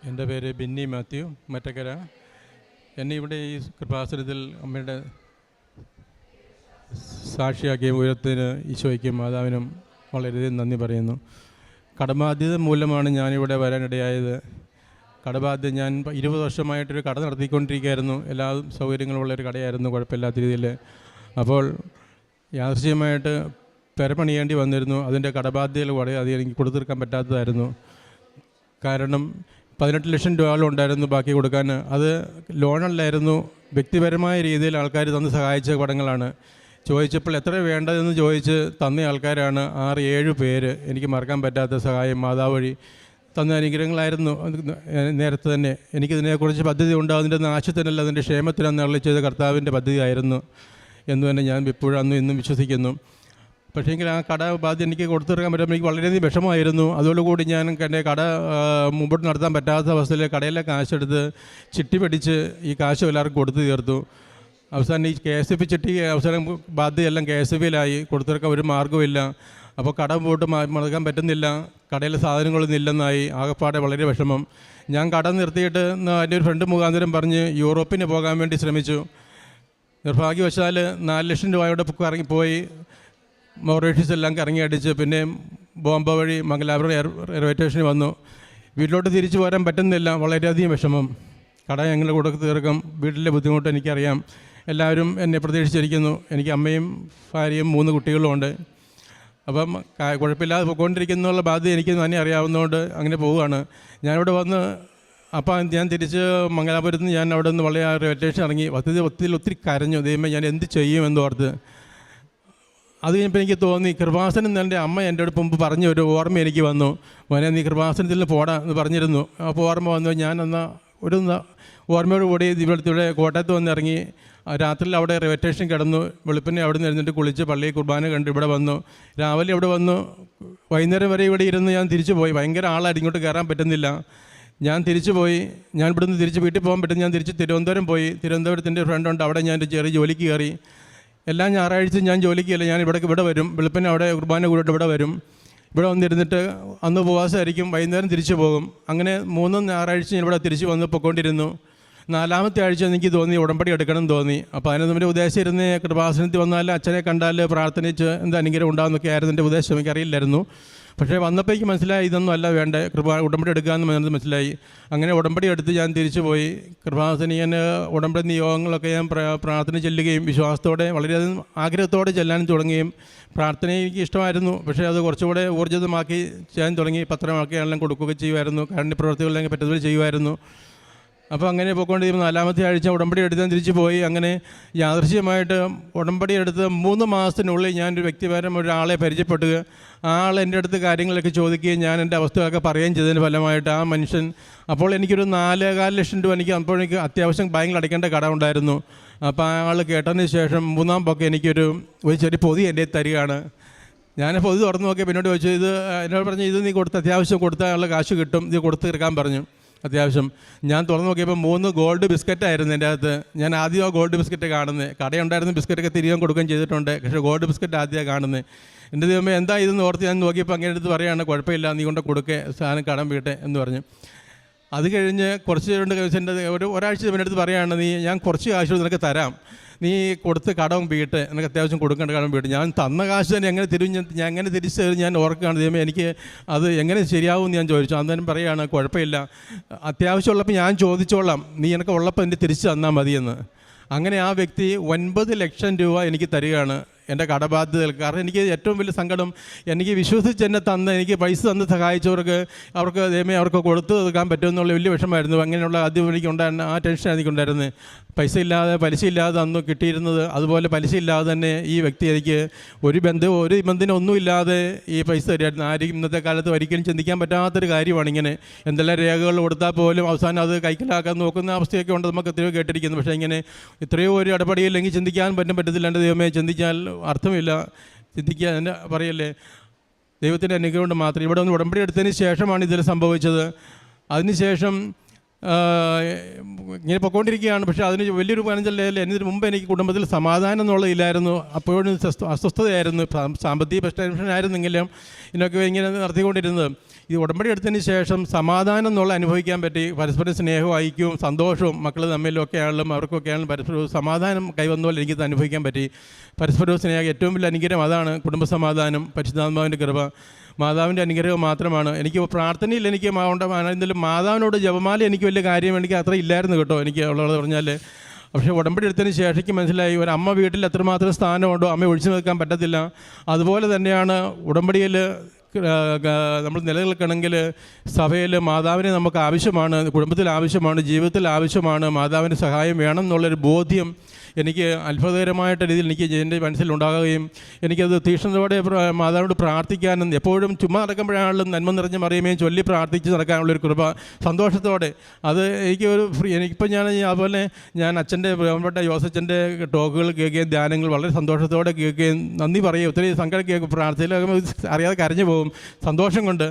എൻ്റെ പേര് ബിന്നി മാത്യു മറ്റക്കര. എന്നെ ഇവിടെ ഈ കൃപാസനത്തിൽ അമ്മയുടെ സാക്ഷിയാക്കിയ ഉയരത്തിന് ഈശോയ്ക്കും മാതാവിനും വളരെയധികം നന്ദി പറയുന്നു. കടബാധ്യത മൂലമാണ് ഞാനിവിടെ വരാനിടയായത്. കടബാധ്യത ഞാൻ 20 വർഷമായിട്ടൊരു കട നടത്തിക്കൊണ്ടിരിക്കുകയായിരുന്നു. എല്ലാ സൗകര്യങ്ങളുള്ളൊരു കടയായിരുന്നു, കുഴപ്പമില്ലാത്ത രീതിയിൽ. അപ്പോൾ യാദൃശ്ചികമായിട്ട് പെരപണിയേണ്ടി വന്നിരുന്നു. അതിൻ്റെ കടബാധ്യതകൾ വളരെ എനിക്ക് കൊടുത്തീർക്കാൻ പറ്റാത്തതായിരുന്നു. കാരണം 18 ലക്ഷം രൂപകളുണ്ടായിരുന്നു ബാക്കി കൊടുക്കാൻ. അത് ലോണല്ലായിരുന്നു, വ്യക്തിപരമായ രീതിയിൽ ആൾക്കാർ തന്ന് സഹായിച്ച കടങ്ങളാണ്. ചോദിച്ചപ്പോൾ എത്ര വേണ്ടതെന്ന് ചോദിച്ച് തന്ന ആൾക്കാരാണ് 6-7 പേര്. എനിക്ക് മറക്കാൻ പറ്റാത്ത സഹായം മാതാവ് വഴി തന്ന അനുഗ്രഹങ്ങളായിരുന്നു. നേരത്തെ തന്നെ എനിക്കിതിനെക്കുറിച്ച് പദ്ധതി ഉണ്ട്, അതിൻ്റെ നാശത്തിനല്ല അതിൻ്റെ ക്ഷേമത്തിനെന്ന് അരുളി ചെയ്ത കർത്താവിൻ്റെ പദ്ധതിയായിരുന്നു എന്ന് തന്നെ ഞാൻ ഇപ്പോഴും അന്നും ഇന്നും വിശ്വസിക്കുന്നു. പക്ഷേങ്കിൽ ആ കട ബാധ്യത എനിക്ക് കൊടുത്തിറക്കാൻ പറ്റുമ്പോൾ എനിക്ക് വളരെയധികം വിഷമമായിരുന്നു. അതോടുകൂടി ഞാൻ എൻ്റെ കട മുമ്പോട്ട് നടത്താൻ പറ്റാത്ത അവസ്ഥയിൽ കടയിലെ കാശെടുത്ത് ചിട്ടി പിടിച്ച് ഈ കാശ് എല്ലാവർക്കും കൊടുത്തു തീർത്തു. അവസാനം ഈ KSF ചിട്ടി അവസാനം ബാധ്യതയെല്ലാം KSFയിലായി. കൊടുത്തിറക്കാൻ ഒരു മാർഗ്ഗമില്ല. അപ്പോൾ കട പോയിട്ട് മടക്കാൻ പറ്റുന്നില്ല, കടയിലെ സാധനങ്ങളൊന്നും ഇല്ലെന്നായി. ആകെപ്പാടെ വളരെ വിഷമം. ഞാൻ കട നിർത്തിയിട്ട് എൻ്റെ ഒരു ഫ്രണ്ട് മുഖാന്തരം പറഞ്ഞ് യൂറോപ്പിന് പോകാൻ വേണ്ടി ശ്രമിച്ചു. നിർഭാഗ്യവശാൽ 4 ലക്ഷം രൂപയുടെ ഇറങ്ങിപ്പോയി. മൗറീഷ്യസ് എല്ലാം കറങ്ങി അടിച്ച് പിന്നെ ബോംബെ വഴി മംഗലാപുരം റെയിൽവേ സ്റ്റേഷനിൽ വന്നു. വീട്ടിലോട്ട് തിരിച്ചു പോരാൻ പറ്റുന്നില്ല. വളരെയധികം വിഷമം. കട എങ്ങനെ കൊടുത്ത് തീർക്കും? വീട്ടിലെ ബുദ്ധിമുട്ട് എനിക്കറിയാം. എല്ലാവരും എന്നെ പ്രതീക്ഷിച്ചിരിക്കുന്നു. എനിക്ക് അമ്മയും ഭാര്യയും 3 കുട്ടികളും ഉണ്ട്. അപ്പം കുഴപ്പമില്ലാതെ പോയിക്കൊണ്ടിരിക്കുന്നുള്ള ബാധ്യത എനിക്ക് തന്നെ അറിയാവുന്നതുകൊണ്ട് അങ്ങനെ പോവുകയാണ്. ഞാനിവിടെ വന്ന് അപ്പം ഞാൻ തിരിച്ച് മംഗലാപുരത്ത് നിന്ന് ഞാൻ അവിടെ നിന്ന് വളരെ റെയിൽവേ സ്റ്റേഷൻ ഇറങ്ങി. ഒത്തിരി കരഞ്ഞു. ദൈവമേ ഞാൻ എന്ത് ചെയ്യുമെന്നോർത്ത്. അത് കഴിഞ്ഞപ്പോൾ എനിക്ക് തോന്നി, കൃപാസനം എൻ്റെ അമ്മ എൻ്റെ അടുത്ത് മുമ്പ് പറഞ്ഞ ഒരു ഓർമ്മ എനിക്ക് വന്നു. മോനെ നീ കൃപാസനത്തിൽ നിന്ന് പോടാ എന്ന് പറഞ്ഞിരുന്നു. അപ്പോൾ ഓർമ്മ വന്നു. ഞാൻ ഒരു ഓർമ്മയോട് കൂടി ഇവിടെ കോട്ടയത്ത് വന്നിറങ്ങി. രാത്രിയിൽ അവിടെ റെയിൽവേ സ്റ്റേഷൻ കിടന്നു. വെളുപ്പിനെ അവിടെ നിന്ന് എഴുന്നിട്ട് കുളിച്ച് പള്ളി കുർബാന കണ്ട് ഇവിടെ വന്നു. രാവിലെ ഇവിടെ വന്നു. വൈകുന്നേരം വരെ ഇവിടെ ഇരുന്ന് ഞാൻ തിരിച്ചു പോയി. ഭയങ്കര ആളായിട്ട് ഇങ്ങോട്ട് കയറാൻ പറ്റുന്നില്ല. ഞാൻ തിരിച്ചു പോയി. ഞാൻ ഇവിടുന്ന് തിരിച്ച് വീട്ടിൽ പോകാൻ പറ്റും. ഞാൻ തിരിച്ച് തിരുവനന്തപുരം പോയി. തിരുവനന്തപുരത്തിൻ്റെ ഫ്രണ്ടുണ്ട്, അവിടെ ഞാൻ ചെറിയ ജോലിക്ക് കയറി. എല്ലാ ഞായറാഴ്ചയും ഞാൻ ജോലിക്കില്ല, ഞാൻ ഇവിടെ വരും. വെളുപ്പിനെ അവിടെ കുർബാന കൂടിയിട്ട് ഇവിടെ വരും. ഇവിടെ വന്നിരുന്നിട്ട് അന്ന് ഉപവാസമായിരിക്കും. വൈകുന്നേരം തിരിച്ചു പോകും. അങ്ങനെ 3 ഞായറാഴ്ച ഞാൻ ഇവിടെ തിരിച്ച് വന്ന് പൊയ്ക്കൊണ്ടിരുന്നു. 4ാമത്തെ ആഴ്ച എനിക്ക് തോന്നി ഉടമ്പടി എടുക്കണം തോന്നി. അപ്പോൾ അതിന് നമ്മുടെ ഉദ്ദേശം ഇരുന്ന് കൃപാസനത്തിൽ വന്നാൽ അച്ഛനെ കണ്ടാൽ പ്രാർത്ഥനിച്ച് എന്ത് അനുഗ്രഹം ഉണ്ടാകുന്നൊക്കെ ആയിരുന്നു എൻ്റെ ഉദ്ദേശം. എനിക്കറിയില്ലായിരുന്നു. പക്ഷേ വന്നപ്പോഴേക്ക് മനസ്സിലായി ഇതൊന്നും അല്ല വേണ്ടേ, ഉടമ്പടി എടുക്കാമെന്ന് മനസ്സിലായി. അങ്ങനെ ഉടമ്പടി എടുത്ത് ഞാൻ തിരിച്ചു പോയി. കൃപാസന ഞാൻ ഉടമ്പടി നിയോഗങ്ങളൊക്കെ ഞാൻ പ്രാർത്ഥന ചെല്ലുകയും വിശ്വാസത്തോടെ വളരെയധികം ആഗ്രഹത്തോടെ ചെല്ലാൻ തുടങ്ങുകയും പ്രാർത്ഥന എനിക്ക് ഇഷ്ടമായിരുന്നു. പക്ഷേ അത് കുറച്ചുകൂടെ ഊർജിതമാക്കി ചെയ്യാൻ തുടങ്ങി. പത്രമാക്കി എല്ലാം കൊടുക്കുകയൊക്കെ ചെയ്യുമായിരുന്നു. കാരുണ്യപ്രവർത്തികളെല്ലാം പറ്റുന്നവർ ചെയ്യുമായിരുന്നു. അപ്പോൾ അങ്ങനെ പോയിക്കൊണ്ടിരിക്കുമ്പോൾ 4ാമത്തെ ആഴ്ച ഉടമ്പടി എടുത്താൽ തിരിച്ചു പോയി. അങ്ങനെ യാദൃശ്ചികമായിട്ട് ഉടമ്പടി എടുത്ത് 3 മാസത്തിനുള്ളിൽ ഞാനൊരു വ്യക്തിപരം ഒരാളെ പരിചയപ്പെടുക. ആൾ എൻ്റെ അടുത്ത് കാര്യങ്ങളൊക്കെ ചോദിക്കുകയും ഞാൻ എൻ്റെ അവസ്ഥയൊക്കെ പറയുകയും ചെയ്തതിന് ഫലമായിട്ട് ആ മനുഷ്യൻ, അപ്പോൾ എനിക്കൊരു 4.25 ലക്ഷം രൂപ എനിക്ക് അത്യാവശ്യം ബാങ്കിൽ അടയ്ക്കേണ്ട കട ഉണ്ടായിരുന്നു. അപ്പോൾ ആ ആൾ കേട്ടതിന് ശേഷം 3ാം പൊക്കെ എനിക്കൊരു ചെറിയ പൊതി എൻ്റെ തരികയാണ്. ഞാൻ പൊതി തുറന്നു നോക്കിയ പിന്നോട്ട് ചോദിച്ചു, എന്നോട് പറഞ്ഞു ഇത് നീ അത്യാവശ്യം കൊടുത്താൽ ഉള്ള കാശ് കിട്ടും, ഇത് കൊടുത്ത് തീർക്കാൻ പറഞ്ഞു. അത്യാവശ്യം ഞാൻ തുറന്നു നോക്കിയപ്പോൾ 3 ഗോൾഡ് ബിസ്ക്കറ്റായിരുന്നു എൻ്റെ അകത്ത്. ഞാൻ ആദ്യം ആ ഗോൾഡ് ബിസ്ക്കറ്റ് കാണുന്നത്. കടയുണ്ടായിരുന്ന ബിസ്ക്കറ്റൊക്കെ തിരികെ കൊടുക്കുകയും ചെയ്തിട്ടുണ്ട്. പക്ഷേ ഗോൾഡ് ബിസ്ക്കറ്റ് ആദ്യമാണ് കാണുന്നത്. എൻ്റെ ദൈവമേ എന്താ ഇതെന്ന് ഓർത്ത് ഞാൻ നോക്കിയപ്പോൾ അങ്ങനെ അടുത്ത് പറയുകയാണ്, കുഴപ്പമില്ല നീ കൊണ്ട് കൊടുക്കേ, സാധനം കടം വീട്ടെ എന്ന് പറഞ്ഞു. അത് കഴിഞ്ഞ് കുറച്ച് എൻ്റെ ഒരാഴ്ച എൻ്റെ അടുത്ത് പറയുകയാണ്, ഞാൻ കുറച്ച് കാശ് നിനക്ക് തരാം, നീ കൊടുത്ത് കടം വീട്ട്, എനിക്ക് അത്യാവശ്യം കൊടുക്കേണ്ട കടം വീട്ട്. ഞാൻ തന്ന കാശ് തന്നെ എങ്ങനെ ഞാൻ എങ്ങനെ തിരിച്ച് ഞാൻ ഓർക്കുകയാണ്, ദൈവമേ എനിക്ക് അത് എങ്ങനെ ശരിയാവും ഞാൻ ചോദിച്ചു. അന്നേരം പറയുകയാണ് കുഴപ്പമില്ല, അത്യാവശ്യമുള്ളപ്പോൾ ഞാൻ ചോദിച്ചോളാം, നീ എനിക്ക് ഉള്ളപ്പോൾ എൻ്റെ തിരിച്ച് തന്നാൽ മതിയെന്ന്. അങ്ങനെ ആ വ്യക്തി 9 ലക്ഷം രൂപ എനിക്ക് തരികയാണ് എൻ്റെ കടബാധ്യതകൾ. കാരണം എനിക്ക് ഏറ്റവും വലിയ സങ്കടം, എനിക്ക് വിശ്വസിച്ച് എന്നെ എനിക്ക് പൈസ തന്ന് സഹായിച്ചവർക്ക് ദൈവമേ അവർക്ക് കൊടുത്തു തീർക്കാൻ പറ്റുമെന്നുള്ള വലിയ വിഷമമായിരുന്നു. അങ്ങനെയുള്ള ആദ്യം എനിക്കുണ്ടായിരുന്ന ആ ടെൻഷൻ എനിക്കുണ്ടായിരുന്നത്. പൈസ ഇല്ലാതെ പലിശയില്ലാതെ അന്ന് കിട്ടിയിരുന്നത്, അതുപോലെ പലിശയില്ലാതെ തന്നെ ഈ വ്യക്തി എനിക്ക് ഒരു ബന്ധനം ഒന്നുമില്ലാതെ ഈ പൈസ തരുമായിരുന്നു. ആരും ഇന്നത്തെ കാലത്ത് ഒരിക്കലും ചിന്തിക്കാൻ പറ്റാത്തൊരു കാര്യമാണ് ഇങ്ങനെ. എന്തെല്ലാം രേഖകൾ കൊടുത്താൽ പോലും അവസാനം അത് കൈക്കലാക്കാൻ നോക്കുന്ന അവസ്ഥയൊക്കെ ഉണ്ട്, നമുക്ക് എത്രയോ കേട്ടിരിക്കുന്നു. പക്ഷേ ഇങ്ങനെ ഇത്രയോ ഒരു ഇടപെടിയില്ലെങ്കിൽ ചിന്തിക്കാൻ പറ്റത്തില്ല. എൻ്റെ ദൈവമേ ചിന്തിച്ചാൽ അർത്ഥമില്ല, ചിന്തിക്കുക എന്നെ പറയല്ലേ. ദൈവത്തിൻ്റെ അനുഗ്രഹം കൊണ്ട് മാത്രം. ഇവിടെ ഒന്ന് ഉടമ്പടി എടുത്തതിന് ശേഷമാണ് ഇതിൽ സംഭവിച്ചത്. അതിനുശേഷം ഇങ്ങനെ പൊയ്ക്കൊണ്ടിരിക്കുകയാണ്. പക്ഷേ അതിന് വലിയൊരു പനഞ്ചല്ലേ എന്നതിന് മുമ്പ് എനിക്ക് കുടുംബത്തിൽ സമാധാനം എന്നുള്ളതില്ലായിരുന്നു. അപ്പോഴും അസ്വസ്ഥതയായിരുന്നു, സാമ്പത്തിക ടെൻഷനായിരുന്നെങ്കിലും ഇതിനൊക്കെ ഇങ്ങനെ നടത്തിക്കൊണ്ടിരുന്നത്. ഈ ഉടമ്പടി എടുത്തതിന് ശേഷം സമാധാനം എന്നുള്ള അനുഭവിക്കാൻ പറ്റി. പരസ്പരം സ്നേഹവും ഐക്യവും സന്തോഷവും മക്കൾ തമ്മിലൊക്കെ ആണെങ്കിലും അവർക്കൊക്കെ ആണെങ്കിലും പരസ്പരവും സമാധാനം കൈവന്നപോലെ എനിക്കത് അനുഭവിക്കാൻ പറ്റി. പരസ്പരവും സ്നേഹം ഏറ്റവും വലിയ അനുഗ്രഹം അതാണ്. കുടുംബ സമാധാനം, പരിശുദ്ധാത്മാവിൻ്റെ കൃപ, മാതാവിൻ്റെ അനുഗ്രഹം മാത്രമാണ്. എനിക്ക് പ്രാർത്ഥനയിൽ എനിക്ക് എന്തെങ്കിലും മാതാവിനോട് ജപമാല എനിക്ക് വലിയ കാര്യം എനിക്ക് അത്ര ഇല്ലായിരുന്നു കേട്ടോ, എനിക്ക് ഉള്ളത് പറഞ്ഞാൽ. പക്ഷേ ഉടമ്പടി എടുത്തതിന് ശേഷം എനിക്ക് മനസ്സിലായി ഒരു അമ്മ വീട്ടിൽ എത്രമാത്രം സ്ഥാനമുണ്ടോ അമ്മ ഒഴിച്ചു നിൽക്കാൻ പറ്റത്തില്ല. അതുപോലെ തന്നെയാണ് ഉടമ്പടിയിൽ നമ്മൾ നിലനിൽക്കണമെങ്കിൽ സഭയിൽ മാതാവിനെ നമുക്ക് ആവശ്യമാണ്, കുടുംബത്തിൽ ആവശ്യമാണ്, ജീവിതത്തിൽ ആവശ്യമാണ്. മാതാവിൻ്റെ സഹായം വേണം എന്നുള്ളൊരു ബോധ്യം എനിക്ക് അത്ഭുതകരമായിട്ട് രീതിയിൽ എനിക്ക് എൻ്റെ മനസ്സിലുണ്ടാകുകയും എനിക്കത് തീക്ഷ്ണതയോടെ മാതാവിനോട് പ്രാർത്ഥിക്കാനും എപ്പോഴും ചുമ്മാ നടക്കുമ്പോഴാണെങ്കിലും നന്മ നിറഞ്ഞ മറിയുമേയും ചൊല്ലി പ്രാർത്ഥിച്ച് നടക്കാനുള്ളൊരു കൃപ സന്തോഷത്തോടെ അത് എനിക്കൊരു എനിക്കിപ്പോൾ അതുപോലെ ഞാൻ അച്ഛൻ്റെ ബഹുമാനപ്പെട്ട ജോസച്ചൻ്റെ ടോക്കുകൾ കേൾക്കുകയും ധ്യാനങ്ങൾ വളരെ സന്തോഷത്തോടെ കേൾക്കുകയും നന്ദി പറയുകയും ഒത്തിരി സങ്കടം കേൾക്കും. പ്രാർത്ഥനയിലൊക്കെ അറിയാതെ കരഞ്ഞു പോകും സന്തോഷം കൊണ്ട്.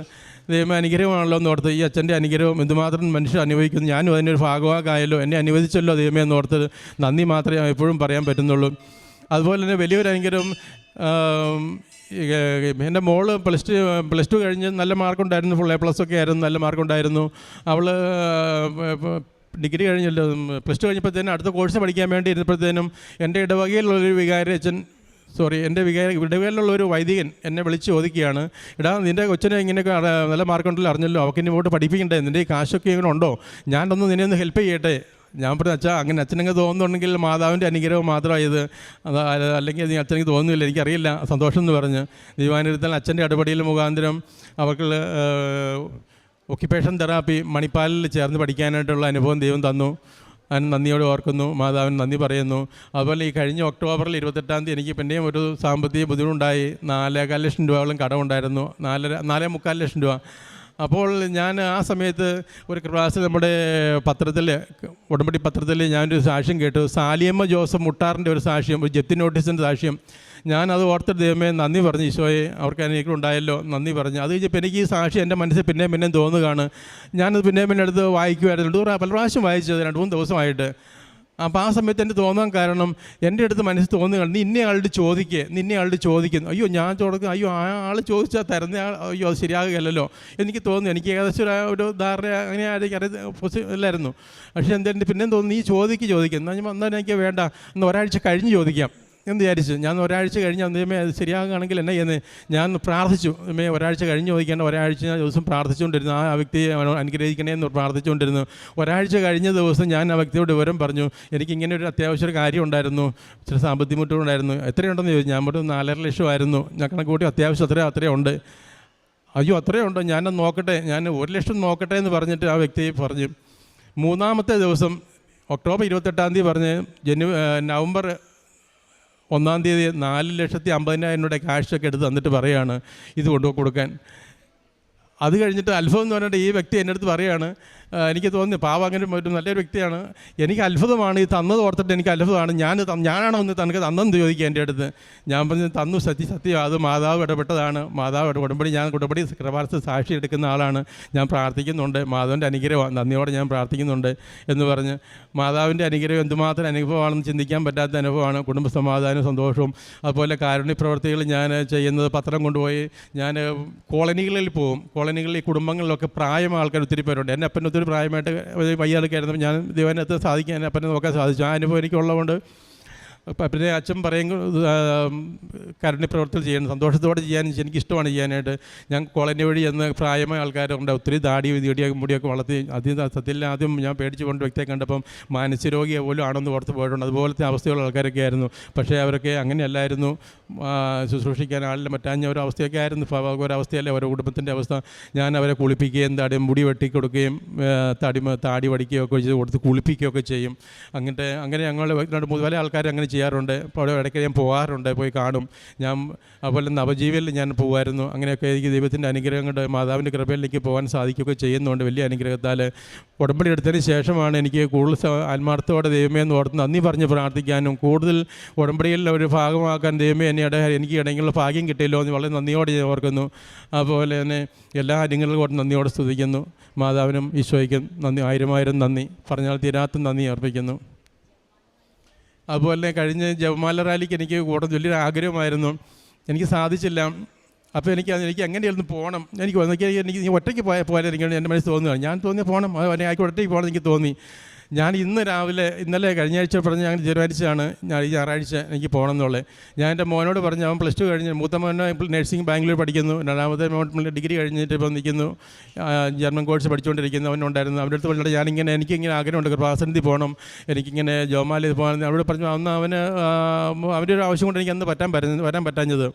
ദൈവം അനുഗ്രഹമാണല്ലോ എന്നോർത്ത് ഈ അച്ഛൻ്റെ അനുഗ്രഹം എന്തുമാത്രം മനുഷ്യർ അനുഭവിക്കുന്നു, ഞാനും അതിനൊരു ഭാഗമാകായല്ലോ, എന്നെ അനുവദിച്ചല്ലോ ദൈവമേ എന്നോർത്ത് നന്ദി മാത്രമേ എപ്പോഴും പറയാൻ പറ്റുന്നുള്ളൂ. അതുപോലെ തന്നെ വലിയൊരു അനുഗ്രഹം എൻ്റെ മോള് പ്ലസ് ടു കഴിഞ്ഞ് നല്ല മാർക്കുണ്ടായിരുന്നു, ഫുൾ A+ ഒക്കെ ആയിരുന്നു, നല്ല മാർക്കുണ്ടായിരുന്നു. അവൾ ഡിഗ്രി കഴിഞ്ഞല്ലോ, പ്ലസ് ടു കഴിഞ്ഞപ്പോഴത്തേനും അടുത്ത കോഴ്സ് പഠിക്കാൻ വേണ്ടി ഇരുന്നപ്പോഴത്തേനും എൻ്റെ ഇടവകയിലുള്ളൊരു എൻ്റെ ഇടവേളിലുള്ള ഒരു വൈദികൻ എന്നെ വിളിച്ച് ചോദിക്കുകയാണ്, എടാ നിൻ്റെ കൊച്ചിനെ ഇങ്ങനെയൊക്കെ നല്ല മാർക്കുണ്ടല്ലോ അറിഞ്ഞല്ലോ, അവൾക്ക് ഇനി ഇങ്ങോട്ട് പഠിപ്പിക്കണ്ടേ, നിൻ്റെ ഈ കാശൊക്കെ ഇങ്ങനെ ഉണ്ടോ, ഞാനൊന്ന് നിന്നെ ഒന്ന് ഹെൽപ്പ് ചെയ്യട്ടെ. ഞാൻ പറഞ്ഞു അച്ഛാ അങ്ങനെ അച്ഛനങ്ങ് തോന്നുന്നുണ്ടെങ്കിൽ മാതാവിൻ്റെ അനുഗ്രഹം മാത്രമായത്, അല്ലെങ്കിൽ അച്ഛനെനിക്ക് തോന്നുന്നില്ല, എനിക്കറിയില്ല, സന്തോഷം എന്ന് പറഞ്ഞ് ദൈവാനുഗ്രഹത്തിൽ അച്ഛൻ്റെ ഇടപെടൽ മുഖാന്തരം അവർക്ക് ഒക്യുപ്പേഷൻ തെറാപ്പി മണിപ്പാലിൽ ചേർന്ന് പഠിക്കാനായിട്ടുള്ള അനുഭവം ദൈവം തന്നു. അതിന് നന്ദിയോടെ ഓർക്കുന്നു, മാതാവിന് നന്ദി പറയുന്നു. അതുപോലെ ഈ കഴിഞ്ഞ ഒക്ടോബറിൽ 28-ാം തീയതി എനിക്ക് പിന്നെയും ഒരു സാമ്പത്തിക ബുദ്ധിമുട്ടുണ്ടായി. 4,15 ലക്ഷം രൂപയോളം കടമുണ്ടായിരുന്നു, 4,45 ലക്ഷം രൂപ. അപ്പോൾ ഞാൻ ആ സമയത്ത് ഒരു ക്ലാസ് നമ്മുടെ പത്രത്തിൽ, ഉടമ്പടി പത്രത്തിൽ ഞാനൊരു സാക്ഷ്യം കേട്ടു. സാലിയമ്മ ജോസഫ് മുട്ടാറിൻ്റെ ഒരു സാക്ഷ്യം, ഒരു ജപ്തി നോട്ടീസിൻ്റെ സാക്ഷ്യം. ഞാനത് ഓർത്തിട്ട് ദൈവമേ നന്ദി പറഞ്ഞു, ഈശോയെ അവർക്ക് എനിക്കുണ്ടായല്ലോ നന്ദി പറഞ്ഞു. അത് കഴിഞ്ഞപ്പോൾ എനിക്ക് ഈ സാക്ഷി എൻ്റെ മനസ്സിൽ പിന്നെയും തോന്നുകയാണ്. ഞാനത് പിന്നെയും എടുത്ത് വായിക്കുമായിരുന്നു, പല പ്രാവശ്യം വായിച്ചത് 2-3 ദിവസമായിട്ട്. അപ്പോൾ ആ സമയത്ത് എൻ്റെ തോന്നാൻ കാരണം എൻ്റെ അടുത്ത് മനസ്സിൽ തോന്നുകയാണ്, നീ ഇന്ന ആളുടെ ചോദിക്കുന്നു, അയ്യോ ഞാൻ ചോദിക്കും, അയ്യോ ആ ആൾ ചോദിച്ചാൽ തരുന്ന ആൾ, അയ്യോ അത് ശരിയാകുകയല്ലോ എനിക്ക് തോന്നുന്നു. എനിക്ക് ഏകദേശം ഒരു ധാരണ അങ്ങനെ ഇല്ലായിരുന്നു. പക്ഷേ എന്തെങ്കിലും പിന്നെയും തോന്നുന്നു, നീ ചോദിക്കുന്നു എന്നാൽ എനിക്ക് വേണ്ട, എന്ന് ഒരാഴ്ച കഴിഞ്ഞ് ചോദിക്കാം എന്ന് വിചാരിച്ചു. ഞാൻ ഒരാഴ്ച കഴിഞ്ഞ് ദൈവമേ അത് ശരിയാകുകയാണെങ്കിൽ എന്നെ ചെയ്യുന്നത്, ഞാൻ പ്രാർത്ഥിച്ചു. ഒരാഴ്ച കഴിഞ്ഞ് ചോദിക്കേണ്ട, ഒരാഴ്ച ദിവസം പ്രാർത്ഥിച്ചുകൊണ്ടിരുന്നു, ആ വ്യക്തിയെ അനുഗ്രഹിക്കണേ എന്ന് പ്രാർത്ഥിച്ചുകൊണ്ടിരുന്നു. ഒരാഴ്ച കഴിഞ്ഞ ദിവസം ഞാൻ ആ വ്യക്തിയോട് വിവരം പറഞ്ഞു, എനിക്കിങ്ങനെ ഒരു അത്യാവശ്യ കാര്യം ഉണ്ടായിരുന്നു, ഇച്ചിരി സാമ്പത്തിക ബുദ്ധിമുട്ടുണ്ടായിരുന്നു. എത്രയുണ്ടെന്ന് ചോദിച്ചു. ഞാൻ ഒരു 4.5 ലക്ഷമായിരുന്നു. ഞാൻ കണക്ക് കൂട്ടി അത്യാവശ്യം അത്രയുണ്ട്. അയ്യോ അത്രയുണ്ടോ, ഞാനത് നോക്കട്ടെ, ഞാൻ 1 ലക്ഷം നോക്കട്ടെ എന്ന് പറഞ്ഞിട്ട് ആ വ്യക്തി പറഞ്ഞു. 3-ാമത്തെ ദിവസം ഒക്ടോബർ 28-ാം തീയതി പറഞ്ഞ് നവംബർ 1-ാം തീയതി 4,50,000 രൂപയുടെ ക്യാഷൊക്കെ എടുത്ത് തന്നിട്ട് പറയുകയാണ് ഇത് കൊടുക്കാൻ. അത് കഴിഞ്ഞിട്ട് അത്ഭുതം എന്ന് പറഞ്ഞിട്ട് ഈ വ്യക്തി എൻ്റെ അടുത്ത് പറയുകയാണ്, എനിക്ക് തോന്നി പാവം അങ്ങനെ ഒരു നല്ലൊരു വ്യക്തിയാണ്, എനിക്ക് അത്ഭുതമാണ് ഈ തന്നത് ഓർത്തിട്ട് എനിക്ക് അത്ഭുതമാണ്, ഞാനാണോ ഒന്ന് തനിക്ക് തന്നെന്ന് ചോദിക്കുക എൻ്റെ അടുത്ത്. ഞാൻ പറഞ്ഞു തന്നു, സത്യം അത് മാതാവ് ഇടപെട്ടതാണ്, ഉടമ്പടി ഞാൻ ഉടമ്പടി കൃപാസനത്തിൽ സാക്ഷി എടുക്കുന്ന ആളാണ്, ഞാൻ പ്രാർത്ഥിക്കുന്നുണ്ട്, മാതാവിൻ്റെ അനുഗ്രഹം നന്ദിയോടെ ഞാൻ പ്രാർത്ഥിക്കുന്നുണ്ട് എന്ന് പറഞ്ഞ്. മാതാവിൻ്റെ അനുഗ്രഹം എന്തുമാത്രം അനുഭവമാണെന്ന് ചിന്തിക്കാൻ പറ്റാത്ത അനുഭവമാണ്. കുടുംബ സമാധാനവും സന്തോഷവും. അതുപോലെ കാരുണ്യ പ്രവർത്തികൾ ഞാൻ ചെയ്യുന്നത്, പത്രം കൊണ്ടുപോയി ഞാൻ കോളനികളിൽ പോകും. കോളനികളിൽ കുടുംബങ്ങളിലൊക്കെ പ്രായമായ ആൾക്കാർ ഒത്തിരി പേരുണ്ട്. എൻ്റെ അപ്പൻ ഒത്തിരി പ്രായമായിട്ട് വയ്യാതൊക്കെയായിരുന്നു. ഞാൻ ദൈവത്തിനകത്ത് സാധിക്കാൻ എൻ്റെ അപ്പനെ നോക്കാൻ സാധിച്ചു. ആ അനുഭവം എനിക്കുള്ളതുകൊണ്ട് പിന്നെ അച്ഛൻ പറയും കാരുണ്യ പ്രവർത്തനം ചെയ്യണം, സന്തോഷത്തോടെ ചെയ്യാൻ എനിക്കിഷ്ടമാണ് ചെയ്യാനായിട്ട്. ഞാൻ കോളനി വഴി എന്ന് പ്രായമായ ആൾക്കാരുണ്ട്, ഒത്തിരി ദാടി മുടിയൊക്കെ വളർത്തി. ആദ്യം ഞാൻ പേടിച്ച് കൊണ്ട് വ്യക്തിയെ കണ്ടപ്പം മാനസികരോഗിയെ പോലും ആണെന്ന് ഓർത്ത് പോയിട്ടുണ്ട്. അതുപോലത്തെ അവസ്ഥയുള്ള ആൾക്കാരൊക്കെ ആയിരുന്നു. പക്ഷേ അവരൊക്കെ അങ്ങനെയല്ലായിരുന്നു, ശുശ്രൂഷിക്കാൻ ആളിൽ മറ്റാഞ്ഞ ഒരവസ്ഥയൊക്കെ ആയിരുന്നു. ഒരവസ്ഥയല്ലേ ഓരോ കുടുംബത്തിൻ്റെ അവസ്ഥ. ഞാൻ അവരെ കുളിപ്പിക്കുകയും മുടി വെട്ടിക്കൊടുക്കുകയും താടി വടിക്കുകയൊക്കെ ചെയ്ത് കൊടുത്ത് കുളിപ്പിക്കുകയൊക്കെ ചെയ്യും. അങ്ങനെ ഞങ്ങൾ പല ആൾക്കാർ അങ്ങനെ ചെയ്യാറുണ്ട്. അപ്പോൾ അവിടെ ഇടയ്ക്ക് ഞാൻ പോകാറുണ്ട്, പോയി കാണും. ഞാൻ അതുപോലെ നവജീവനിൽ ഞാൻ പോകുമായിരുന്നു. അങ്ങനെയൊക്കെ എനിക്ക് ദൈവത്തിൻ്റെ അനുഗ്രഹം കൊണ്ട് മാതാവിൻ്റെ കൃപയിലേക്ക് പോകാൻ സാധിക്കുകയൊക്കെ ചെയ്യുന്നുണ്ട്. വലിയ അനുഗ്രഹത്താൽ ഉടമ്പടി എടുത്തതിന് ശേഷമാണ് എനിക്ക് കൂടുതൽ ആത്മാർത്ഥത്തോടെ ദൈവമേ എന്ന് ഓർത്ത് നന്ദി പറഞ്ഞ് പ്രാർത്ഥിക്കാനും കൂടുതൽ ഉടമ്പടിയിൽ ഒരു ഭാഗമാക്കാൻ ദൈവമേ എനിക്ക് ഇടയ്ക്കുള്ള ഭാഗ്യം കിട്ടിയല്ലോ എന്ന് വളരെ നന്ദിയോടെ ഞാൻ ഓർക്കുന്നു. അതുപോലെ തന്നെ എല്ലാ കാര്യങ്ങളിലും നന്ദിയോടെ സ്തുതിക്കുന്നു. മാതാവിനും ഈശോയ്ക്കും നന്ദി, ആയിരം നന്ദി, പറഞ്ഞാൽ തീരാത്ത നന്ദി അർപ്പിക്കുന്നു. അതുപോലെ കഴിഞ്ഞ ജപമാല റാലിക്ക് എനിക്ക് കൂടുതൽ വലിയൊരു ആഗ്രഹമായിരുന്നു, എനിക്ക് സാധിച്ചില്ല. അപ്പോൾ എനിക്ക് എങ്ങനെയായിരുന്നു പോകണം, എനിക്ക് ഒറ്റയ്ക്ക് പോലെ എനിക്ക് എൻ്റെ മനസ്സിൽ തോന്നുകയാണ്. ഞാൻ തോന്നിയ പോകണം, ആയിക്കോട്ടെ ഒറ്റയ്ക്ക് പോകണം എനിക്ക് തോന്നി. ഞാൻ ഇന്നലെ കഴിഞ്ഞ ആഴ്ച പറഞ്ഞ് ഞാൻ തീരുമാനിച്ചതാണ് ഞാൻ ഈ ഞായറാഴ്ച എനിക്ക് പോകണം എന്നുള്ളത്. ഞാൻ എൻ്റെ മോനോട് പറഞ്ഞു, അവൻ +2 കഴിഞ്ഞ്, മൂത്ത മോനെ നഴ്സിംഗ് ബാംഗ്ലൂർ പഠിക്കുന്നു, രണ്ടാമത്തെ മോൻ ഡിഗ്രി കഴിഞ്ഞിട്ട് ഇപ്പോൾ നിൽക്കുന്നു, ജർമ്മൻ കോഴ്സ് പഠിച്ചുകൊണ്ടിരിക്കുന്നു. അവനുണ്ടായിരുന്നു. അവൻ്റെ അടുത്ത് പറഞ്ഞിട്ട് എനിക്കിങ്ങനെ ആഗ്രഹമുണ്ട് കൃപാസനത്തിൽ പോകണം, എനിക്കിങ്ങനെ ജോമാലയിൽ പോകണം. അവിടെ പറഞ്ഞു അവൻ്റെ ഒരു ആവശ്യം കൊണ്ട് എനിക്ക് അന്ന് വരാൻ പറ്റാഞ്ഞത്.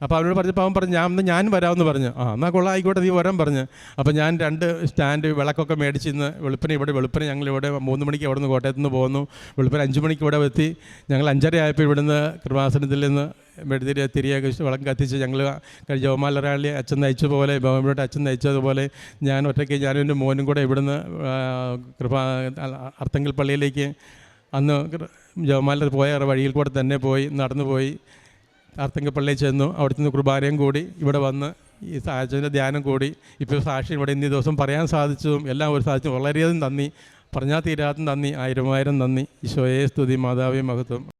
അപ്പോൾ അവനോട് പറഞ്ഞപ്പോൾ അവൻ പറഞ്ഞു ഞാൻ വരാമെന്ന് പറഞ്ഞു. എന്നാൽ കൊള്ളാം, ആയിക്കോട്ടെ, നീ വരാൻ പറഞ്ഞു. അപ്പോൾ ഞാൻ 2 സ്റ്റാൻഡ് വിളക്കൊക്കെ മേടിച്ച് ഇന്ന് വെളുപ്പിനെ ഞങ്ങളിവിടെ 3 മണിക്ക് അവിടെ നിന്ന് കോട്ടയത്ത് നിന്ന് പോകുന്നു. വെളുപ്പിന് 5 മണിക്ക് ഇവിടെ എത്തി. ഞങ്ങൾ 5:30 ആയപ്പോൾ ഇവിടുന്ന് കൃപാസനത്തിൽ നിന്ന് തിരികെ വിളക്ക് കത്തിച്ച് ഞങ്ങൾ ജപമാല റാലി അച്ഛൻ നയിച്ചതുപോലെ, ഇവിടെ അച്ഛൻ നയിച്ചതുപോലെ ഞാൻ ഒറ്റയ്ക്ക് ഞാനും എൻ്റെ മോനും കൂടെ ഇവിടുന്ന് അർത്തങ്കൽ പള്ളിയിലേക്ക് അന്ന് ജപമാല പോയ വഴിയിൽ കൂടെ തന്നെ നടന്നു പോയി അർത്തങ്കൽ പള്ളിയിൽ ചെന്നു. അവിടുത്തെ നിന്ന് കുർബാനയും കൂടി ഇവിടെ വന്ന് ഈ സാഹചര്യ ധ്യാനം കൂടി ഇപ്പോൾ സാക്ഷി ഇവിടെ ഇന്നീ ദിവസം പറയാൻ സാധിച്ചതും എല്ലാം സാധിച്ചു. വളരെയധികം നന്ദി, പറഞ്ഞാൽ തീരാത്ത നന്ദി, ആയിരം നന്ദി. ഈശോയെ സ്തുതി, മാതാവേ മഹത്വം.